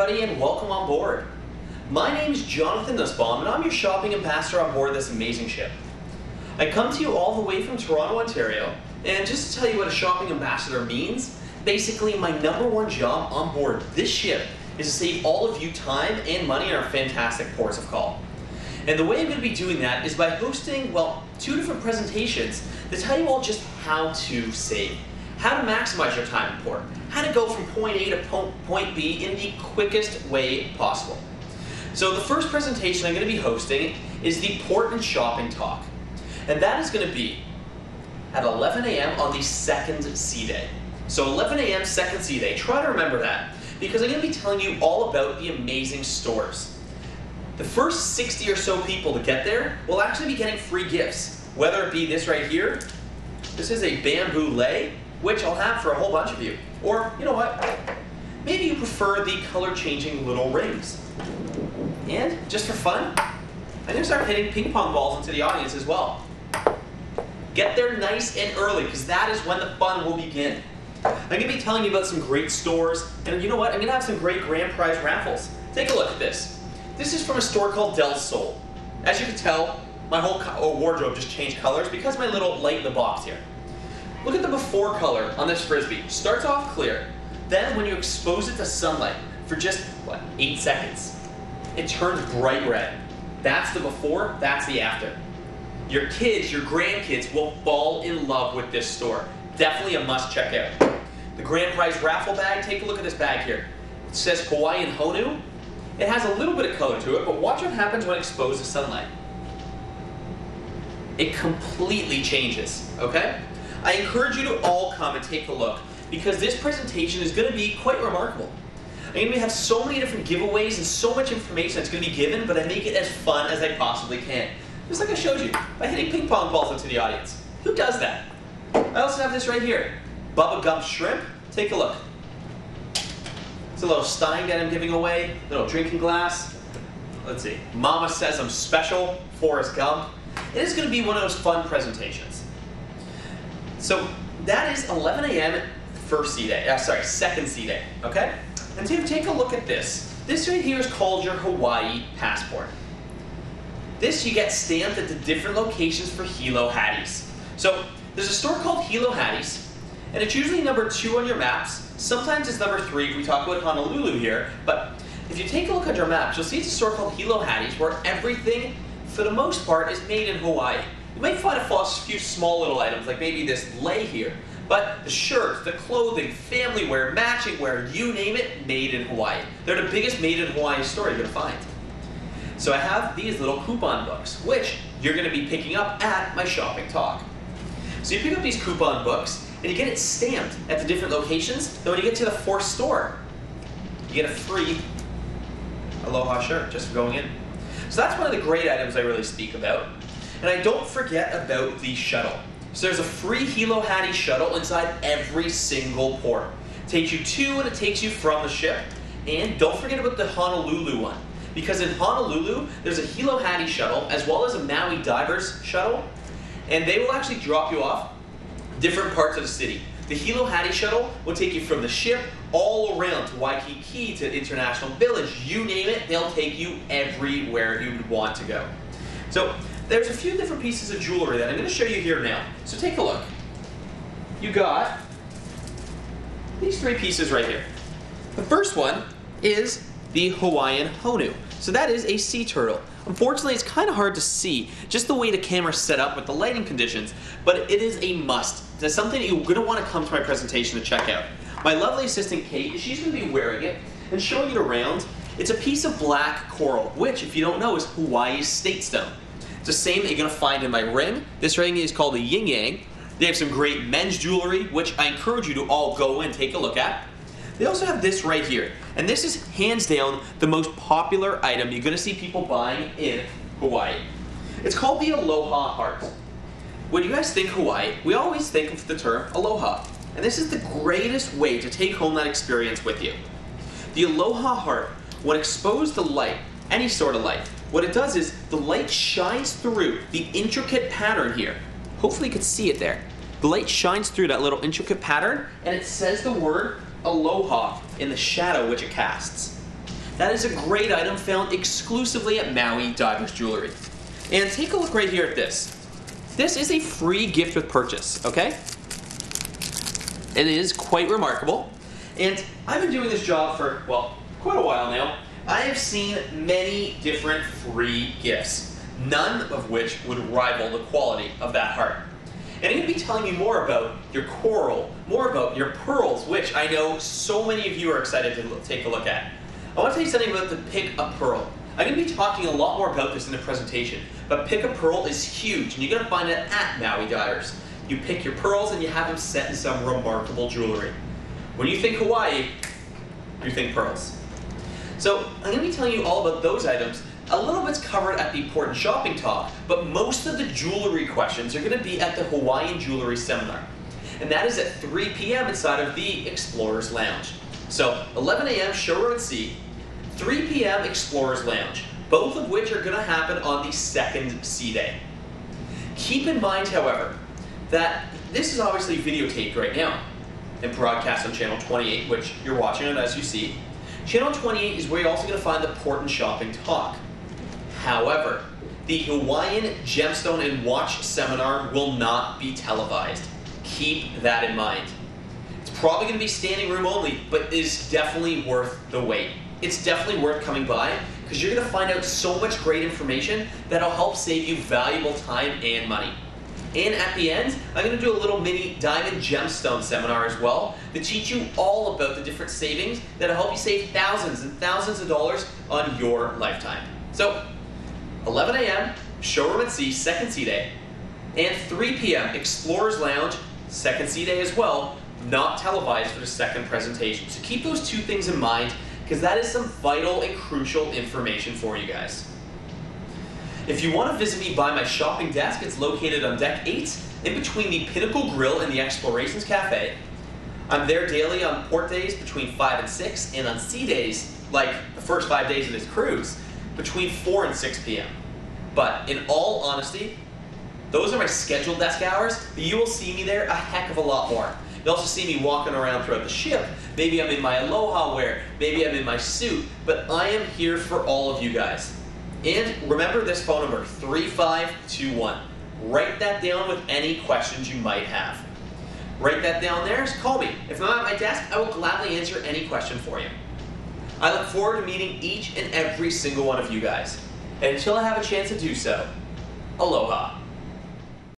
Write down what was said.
everybody and welcome on board. My name is Jonathan Nussbaum and I'm your shopping ambassador on board this amazing ship. I come to you all the way from Toronto, Ontario, and just to tell you what a shopping ambassador means, basically my #1 job on board this ship is to save all of you time and money in our fantastic ports of call. And the way I'm going to be doing that is by hosting, well, 2 different presentations that tell you all just how to save, how to maximize your time in port, how to go from point A to point B in the quickest way possible. So the first presentation I'm going to be hosting is the Port and Shopping Talk. And that is going to be at 11 a.m. on the second sea day. So 11 a.m. second sea day, try to remember that, because I'm going to be telling you all about the amazing stores. The first 60 or so people to get there will actually be getting free gifts, whether it be this right here. This is a bamboo lei, which I'll have for a whole bunch of you. Or, you know what, maybe you prefer the color-changing little rings. And, just for fun, I'm going to start hitting ping pong balls into the audience as well. Get there nice and early, because that is when the fun will begin. I'm going to be telling you about some great stores, and you know what, I'm going to have some great grand prize raffles. Take a look at this. This is from a store called Del Sol. As you can tell, my whole wardrobe just changed colors because of my little light in the box here. Look at the before color on this Frisbee. Starts off clear. Then when you expose it to sunlight for just, 8 seconds, it turns bright red. That's the before, that's the after. Your kids, your grandkids will fall in love with this store. Definitely a must check out. The grand prize raffle bag, take a look at this bag here. It says Hawaiian Honu. It has a little bit of color to it, but watch what happens when exposed to sunlight. It completely changes, okay? I encourage you to all come and take a look, because this presentation is going to be quite remarkable. I'm going to have so many different giveaways and so much information that's going to be given, but I make it as fun as I possibly can. Just like I showed you, by hitting ping pong balls into the audience. Who does that? I also have this right here, Bubba Gump Shrimp. Take a look. It's a little stein that I'm giving away, little drinking glass. Let's see, Mama Says I'm Special, Forrest Gump. It is going to be one of those fun presentations. So that is 11 a.m. second sea day, okay? And take a look at this. This right here is called your Hawaii passport. This you get stamped at the different locations for Hilo Hatties. So there's a store called Hilo Hatties, and it's usually number 2 on your maps. Sometimes it's number 3 if we talk about Honolulu here, but if you take a look at your maps, you'll see it's a store called Hilo Hatties where everything, for the most part, is made in Hawaii. You might find a few small little items, like maybe this lei here, but the shirts, the clothing, family wear, matching wear, you name it, made in Hawaii. They're the biggest made in Hawaii store you're going to find. So I have these little coupon books, which you're going to be picking up at my shopping talk. So you pick up these coupon books, and you get it stamped at the different locations. Then when you get to the 4th store, you get a free Aloha shirt just for going in. So that's one of the great items I really speak about. And I don't forget about the shuttle. So there's a free Hilo Hattie shuttle inside every single port. It takes you to and it takes you from the ship. And don't forget about the Honolulu one. Because in Honolulu, there's a Hilo Hattie shuttle as well as a Maui Divers shuttle. And they will actually drop you off different parts of the city. The Hilo Hattie shuttle will take you from the ship all around to Waikiki, to International Village, you name it, they'll take you everywhere you would want to go. So there's a few different pieces of jewelry that I'm going to show you here now. So take a look. You got these 3 pieces right here. The first one is the Hawaiian Honu. So that is a sea turtle. Unfortunately, it's kind of hard to see just the way the camera's set up with the lighting conditions, but it is a must. That's something that you're going to want to come to my presentation to check out. My lovely assistant Kate, she's going to be wearing it and showing it around. It's a piece of black coral, which, if you don't know, is Hawaii's state stone. It's the same that you're going to find in my ring. This ring is called the Yin Yang. They have some great men's jewelry, which I encourage you to all go and take a look at. They also have this right here, and this is hands down the most popular item you're going to see people buying in Hawaii. It's called the Aloha Heart. When you guys think Hawaii, we always think of the term Aloha, and this is the greatest way to take home that experience with you. The Aloha Heart, when exposed to light, any sort of light, what it does is the light shines through the intricate pattern here. Hopefully you can see it there. The light shines through that little intricate pattern, and it says the word Aloha in the shadow which it casts. That is a great item found exclusively at Maui Divers Jewelry. And take a look right here at this. This is a free gift with purchase, okay? It is quite remarkable. And I've been doing this job for, well, quite a while now. I have seen many different free gifts, none of which would rival the quality of that heart. And I'm going to be telling you more about your coral, more about your pearls, which I know so many of you are excited to take a look at. I want to tell you something about the pick a pearl. I'm going to be talking a lot more about this in the presentation, but pick a pearl is huge, and you're going to find it at Maui Divers. You pick your pearls and you have them set in some remarkable jewelry. When you think Hawaii, you think pearls. So I'm going to be telling you all about those items. A little bit's covered at the important shopping talk, but most of the jewelry questions are going to be at the Hawaiian Jewelry Seminar. And that is at 3 p.m. inside of the Explorers Lounge. So 11 a.m. showroom at sea, 3 p.m. Explorers Lounge, both of which are going to happen on the second sea day. Keep in mind, however, that this is obviously videotaped right now and broadcast on Channel 28, which you're watching on as you see. Channel 28 is where you're also going to find the port and shopping talk. However, the Hawaiian Gemstone and Watch Seminar will not be televised. Keep that in mind. It's probably going to be standing room only, but it is definitely worth the wait. It's definitely worth coming by because you're going to find out so much great information that'll help save you valuable time and money. And at the end, I'm going to do a little mini diamond gemstone seminar as well to teach you all about the different savings that'll help you save thousands and thousands of dollars on your lifetime. So, 11 a.m., showroom at sea, second sea day, and 3 p.m., Explorers Lounge, second sea day as well, not televised for the second presentation. So keep those two things in mind because that is some vital and crucial information for you guys. If you want to visit me by my shopping desk, it's located on Deck 8 in between the Pinnacle Grill and the Explorations Cafe. I'm there daily on port days between 5 and 6, and on sea days, like the first 5 days of this cruise, between 4 and 6 p.m. But in all honesty, those are my scheduled desk hours, but you will see me there a heck of a lot more. You'll also see me walking around throughout the ship. Maybe I'm in my aloha wear, maybe I'm in my suit, but I am here for all of you guys. And remember this phone number, 3521. Write that down with any questions you might have. Write that down there, call me. If I'm at my desk, I will gladly answer any question for you. I look forward to meeting each and every single one of you guys. And until I have a chance to do so, aloha.